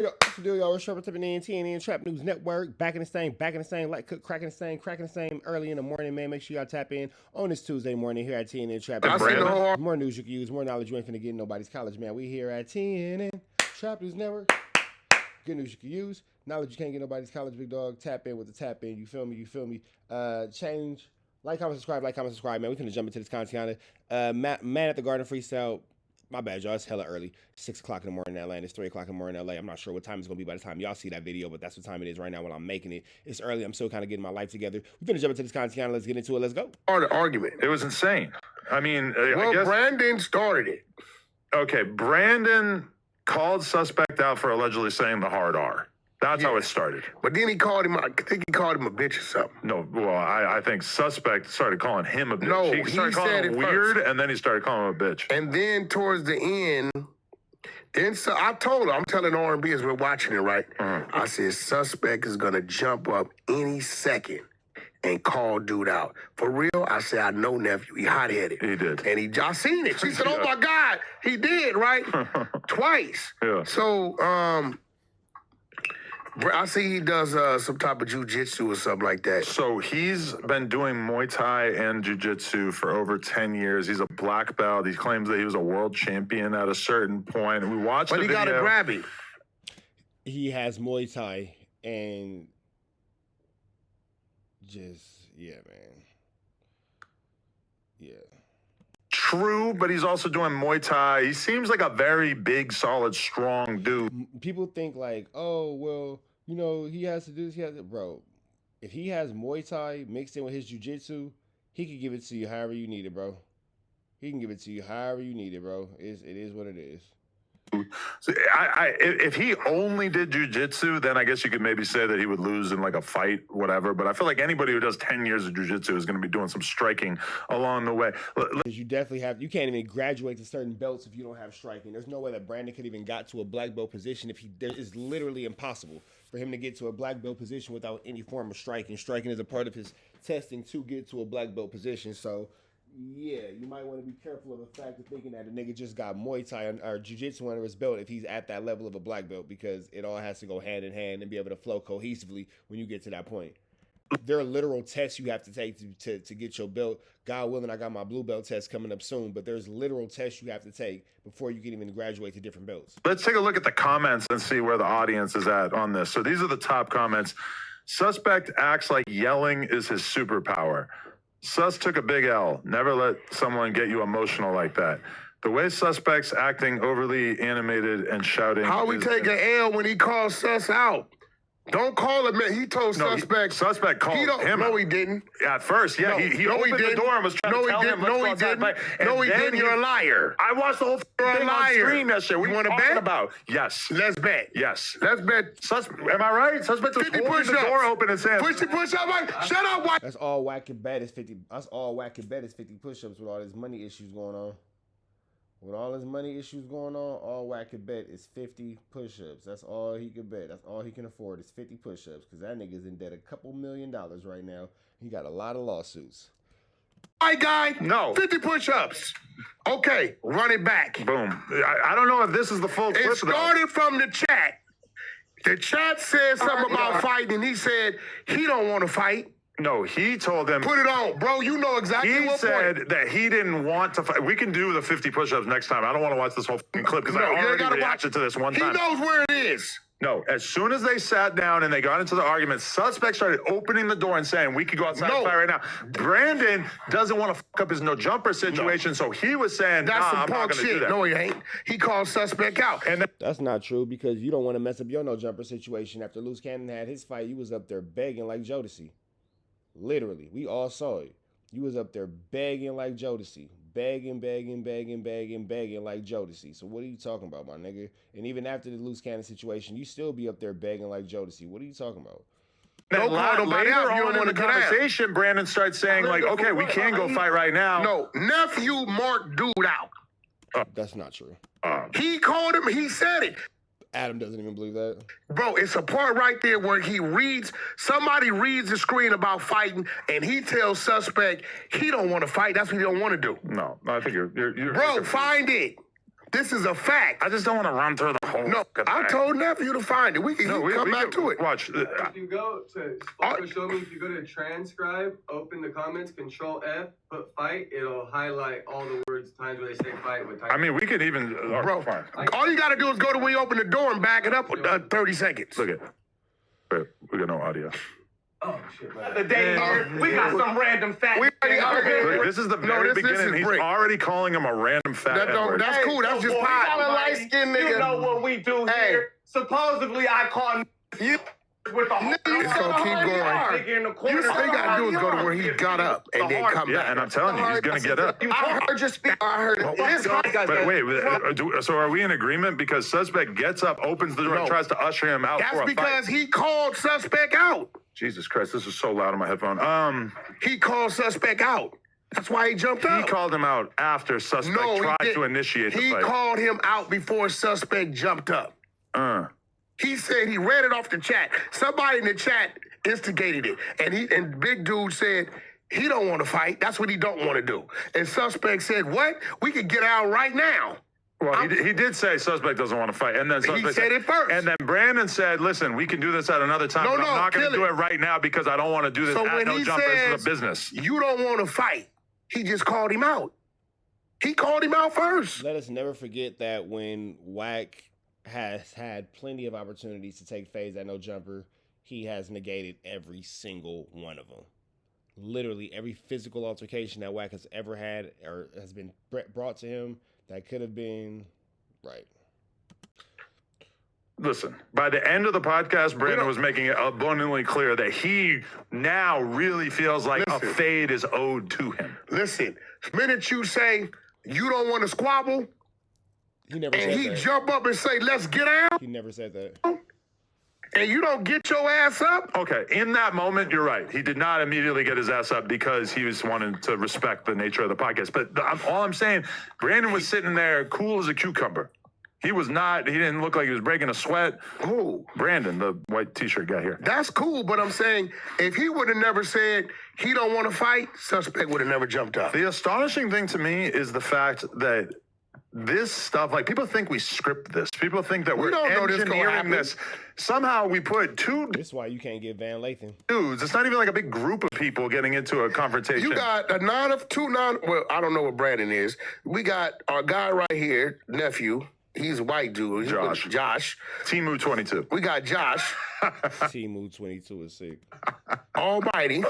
Yo, what's the deal, y'all? We're representing the TNN Trap News Network. Back in the same, like cook, cracking the same early in the morning, man. Make sure y'all tap in on this Tuesday morning here at TNN Trap News. More news you can use, more knowledge you ain't finna get in nobody's college, man. We here at TNN Trap News Network. Good news you can use, knowledge you can't get nobody's college, big dog. Tap in with the tap in. You feel me? Change. Like, comment, subscribe, man. We finna jump into this content. Man at the Garden freestyle. My bad, y'all. It's hella early. 6 o'clock in the morning in LA, and it's 3 o'clock in the morning in LA. I'm not sure what time it's going to be by the time y'all see that video, but that's what time it is right now when I'm making it. It's early. I'm still kind of getting my life together. We're going to jump into this content. Let's get into it. Let's go. Argument. It was insane. I mean, well, I guess Brandon started it. Okay, Brandon called suspect out for allegedly saying the hard R. That's how it started. But then he called him, I think he called him a bitch or something. No, well, I think suspect started calling him a bitch. No, he started calling him weird, and then he started calling him a bitch. And then towards the end, so I told her, I'm telling R&B as we're watching it, right? I said, suspect is going to jump up any second and call dude out. For real, I said, I know, nephew, he hot-headed. He did. And I seen it. She said, oh my God, he did, right? Twice. Yeah. So, I see he does some type of jiu-jitsu or something like that. So he's been doing Muay Thai and jiu-jitsu for over 10 years. He's a black belt. He claims that he was a world champion at a certain point. We watched the video. But he got to grab him. He has Muay Thai and yeah, man. Yeah. True, but he's also doing Muay Thai. He seems like a very big, solid, strong dude. People think like, oh, well, you know, he has to do this. Bro, if he has Muay Thai mixed in with his jiu-jitsu, he can give it to you however you need it, bro. He can give it to you however you need it, bro. It is what it is. So if he only did jiu-jitsu, then I guess you could maybe say that he would lose in like a fight, whatever. But I feel like anybody who does 10 years of jiu-jitsu is going to be doing some striking along the way. Because you definitely you can't even graduate to certain belts if you don't have striking. There's no way that Brandon could even got to a black belt position it's literally impossible for him to get to a black belt position without any form of striking. Striking is a part of his testing to get to a black belt position. So, yeah, you might want to be careful of the fact of thinking that a nigga just got Muay Thai or jiu-jitsu under his belt if he's at that level of a black belt, because it all has to go hand in hand and be able to flow cohesively when you get to that point. There are literal tests you have to take to get your belt. God willing, I got my blue belt test coming up soon, but there's literal tests you have to take before you can even graduate to different belts. Let's take a look at the comments and see where the audience is at on this. So these are the top comments. Suspect acts like yelling is his superpower. Sus took a big L. Never let someone get you emotional like that. The way suspect's acting overly animated and shouting. How we take an L when he calls Sus out? Don't call him, man. He told suspect. Suspect called him. No, he didn't. At first, yeah. He opened the door and was trying to tell him, no, he didn't. No, he didn't. You're a liar. I watched the whole thing on screen yesterday. You want to bet? About? Yes. Let's bet. Yes. Let's bet. Am I right? Suspect was holding the door open and saying, push up, Wack. Shut up, Wack. That's all Wack can bet is 50. That's all Wack can bet is 50 push-ups with all his money issues going on. With all his money issues going on, all Wack can bet is 50 push-ups. That's all he can bet. That's all he can afford is 50 push-ups, because that nigga's in debt $2 million right now. He got a lot of lawsuits. My guy, no. 50 push-ups. Okay, run it back. Boom. I don't know if this is the full clip. It started from the chat. The chat said something about fighting, and he said he don't want to fight. No, he told them. Put it on, bro. You know exactly what point. He said that he didn't want to fight. We can do the 50 push-ups next time. I don't want to watch this whole clip because I already reacted to this one time. He knows where it is. No, as soon as they sat down and they got into the argument, suspect started opening the door and saying, we could go outside and fight right now. Brandon doesn't want to fuck up his no-jumper situation, so he was saying, that's some I'm not going to do that. No, he ain't. He called suspect out. And that's not true, because you don't want to mess up your no-jumper situation. After Loose Cannon had his fight, you was up there begging like Jodeci. Literally, we all saw it. You was up there begging like Jodeci. Begging like Jodeci. So what are you talking about, my nigga? And even after the Loose Cannon situation, you still be up there begging like Jodeci. What are you talking about? Then later on in the conversation, Brandon starts saying, like, okay, we can go fight right now. No, nephew marked dude out. That's not true. He called him, he said it. Adam doesn't even believe that. Bro, it's a part right there where somebody reads the screen about fighting, and he tells suspect he don't want to fight. That's what he don't want to do. No, I think you're Bro, find it. This is a fact. I just don't want to run through the whole. No, I told nephew to find it. We can come back to it. Watch. If you go to FLAKKO, show me. If you go to transcribe, open the comments, Control F, put fight. It'll highlight all the words times where they say fight. With I mean, we could even. Bro, all you got to do is go to when you open the door and back it up with 30 seconds. Look at. Wait, we got no audio. Oh shit! Man. The day here, we got some random fact. We already argued. Look, this is the very beginning. He's already calling him a random fat. That's cool. That's just pot. Light-skinned nigga. You know what we do here. Supposedly, I call you with the whole. It's gonna keep going. All you gotta do is go to where he got up and then come back. Yeah, and I'm telling you, he's gonna get up. I heard you speak. I heard it. But wait, so are we in agreement? Because suspect gets up, opens the door, and tries to usher him out for a fight. That's because he called suspect out. Jesus Christ, this is so loud on my headphone. He called suspect out. That's why he jumped out. He called him out after suspect tried to initiate the fight. He called him out before suspect jumped up. He said he read it off the chat. Somebody in the chat instigated it. And big dude said he don't want to fight. That's what he don't want to do. And suspect said, what? We could get out right now. Well, he did say suspect doesn't want to fight. And then suspect he said it first. And then Brandon said, listen, we can do this at another time. But I'm not going to do it right now because I don't want to do this at no jumper. This is a business. You don't want to fight. He just called him out. He called him out first. Let us never forget that when Wack has had plenty of opportunities to take fades at no jumper, he has negated every single one of them. Literally every physical altercation that Wack has ever had or has been brought to him that could have been right. Listen, by the end of the podcast, Brandon was making it abundantly clear that he now really feels like a fade is owed to him. Listen, the minute you say you don't want to squabble, he never said that. Jump up and say, let's get out. He never said that. And you don't get your ass up? Okay, in that moment, you're right. He did not immediately get his ass up because he was wanting to respect the nature of the podcast. But all I'm saying, Brandon was sitting there cool as a cucumber. He was not, he didn't look like he was breaking a sweat. Who? Brandon, the white t-shirt guy here. That's cool, but I'm saying if he would have never said he don't want to fight, suspect would have never jumped up. The astonishing thing to me is the fact that this stuff, like people think we script this. People think that we're engineering this. Somehow we put two. This is why you can't get Van Lathan. Dudes, it's not even like a big group of people getting into a confrontation. You got well, I don't know what Brandon is. We got our guy right here, nephew. He's a white dude. Josh. Timu22. We got Josh. Timu22 is sick. Almighty.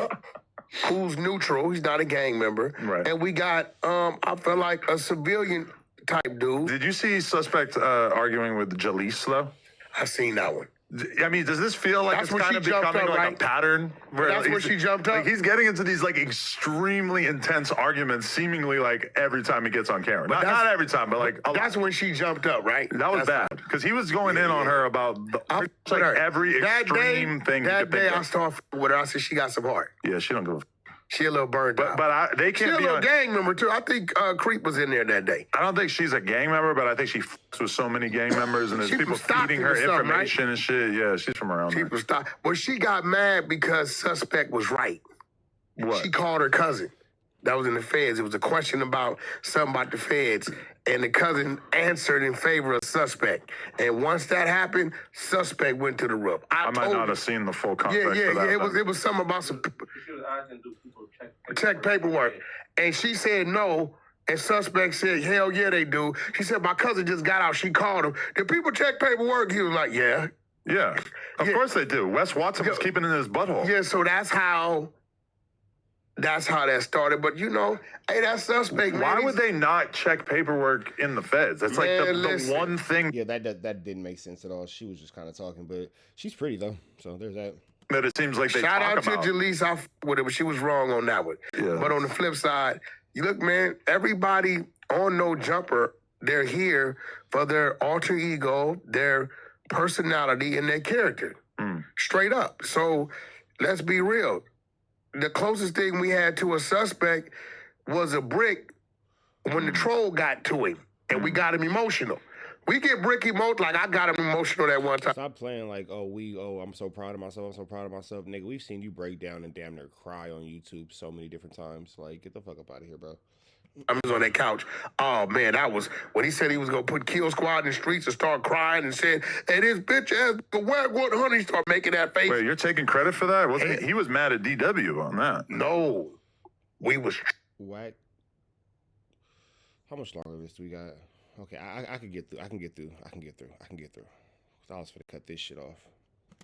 Who's neutral. He's not a gang member. Right. And we got, I feel like a civilian type dude. Did you see suspect arguing with Jalise, though? I seen that one. I mean, does this feel like it's kind of becoming like a pattern? That's where she jumped up? Like he's getting into these like extremely intense arguments, seemingly like every time he gets on camera. Not every time, but like that's when she jumped up, right? That was bad because he was going in on her about every extreme thing. That day I started with her. I said she got some heart. Yeah, she don't give a. She a little burned out. But they can't be a little gang member, too. I think Creep was in there that day. I don't think she's a gang member, but I think she f***s with so many gang members, and there's people feeding her information and shit. Yeah, she's from around there. Well, she got mad because suspect was right. What? She called her cousin. That was in the feds. It was a question about something about the feds, and the cousin answered in favor of suspect. And once that happened, suspect went to the roof. I might not have seen the full context of that. Yeah, it was something about some check paperwork. And she said no, and suspect said, hell yeah, they do. She said, my cousin just got out. She called him. Did people check paperwork? He was like, yeah. Yeah, of course they do. Wes Watson was keeping it in his butthole. Yeah, so that's how that started. But, hey, that suspect, man. Why would they not check paperwork in the feds? That's like the one thing. Yeah, that didn't make sense at all. She was just kind of talking, but she's pretty, though. So there's that. That it seems like they Shout talk out to Jalise. I with it, but she was wrong on that one. Yeah. But on the flip side, you look, man, everybody on No Jumper, they're here for their alter ego, their personality, and their character. Straight up. So let's be real. The closest thing we had to a suspect was a brick when the troll got to him, and we got him emotional. We get brick emotional, like I got him emotional that one time. Stop playing like, I'm so proud of myself, Nigga, we've seen you break down and damn near cry on YouTube so many different times. Like, get the fuck up out of here, bro. I was on that couch. Oh man, that was when he said he was gonna put Kill Squad in the streets and start crying and said, "Hey, this bitch ass the Wack 100." He started making that face. Wait, you're taking credit for that? Wasn't he was mad at DW on that? No, we was Wack. How much longer of this do we got? Okay, I can get through. I can get through. I was finna cut this shit off.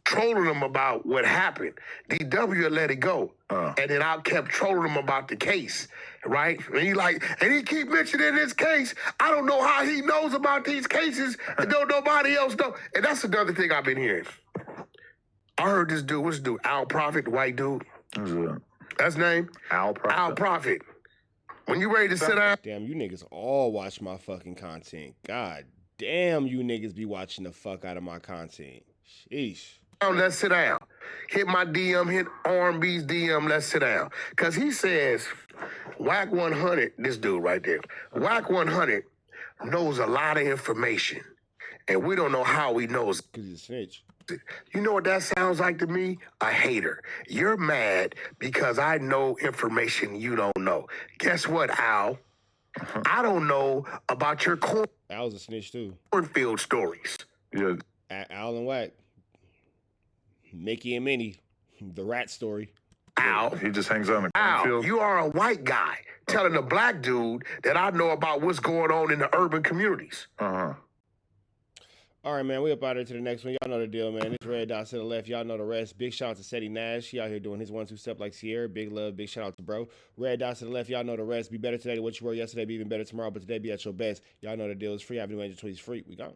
trolling him about what happened. DW let it go. And then I kept trolling him about the case, right? And he keep mentioning this case. I don't know how he knows about these cases and don't nobody else know. And that's another thing I've been hearing. I heard this dude, what's this dude? Al Prophet, the white dude. Who's that? That's his name? Al Prophet. Al Prophet. When you ready to sit down. Damn, you niggas all watch my fucking content. God damn, you niggas be watching the fuck out of my content. Sheesh. Let's sit down. Hit my DM, hit R&B's DM, let's sit down. Because he says, Wack 100, this dude right there, Wack 100 knows a lot of information. And we don't know how he knows. Because he's a snitch. You know what that sounds like to me? A hater. You're mad because I know information you don't know. Guess what, Al? I don't know about your Al's a snitch too. cornfield stories. Yeah. Al and Wack. Mickey and Minnie. The rat story. Al. He just hangs out in the Al, cornfield. you are a white guy telling a black dude that I know about what's going on in the urban communities. All right, man, we up out here to the next one. Y'all know the deal, man. It's red dots to the left. Y'all know the rest. Big shout out to Seti Nash. He out here doing his 1-2 step like Sierra. Big love, big shout out to bro. Red dots to the left. Y'all know the rest. Be better today than what you were yesterday. Be even better tomorrow, but today be at your best. Y'all know the deal. It's free. Avenue Angel Tweets free. We gone.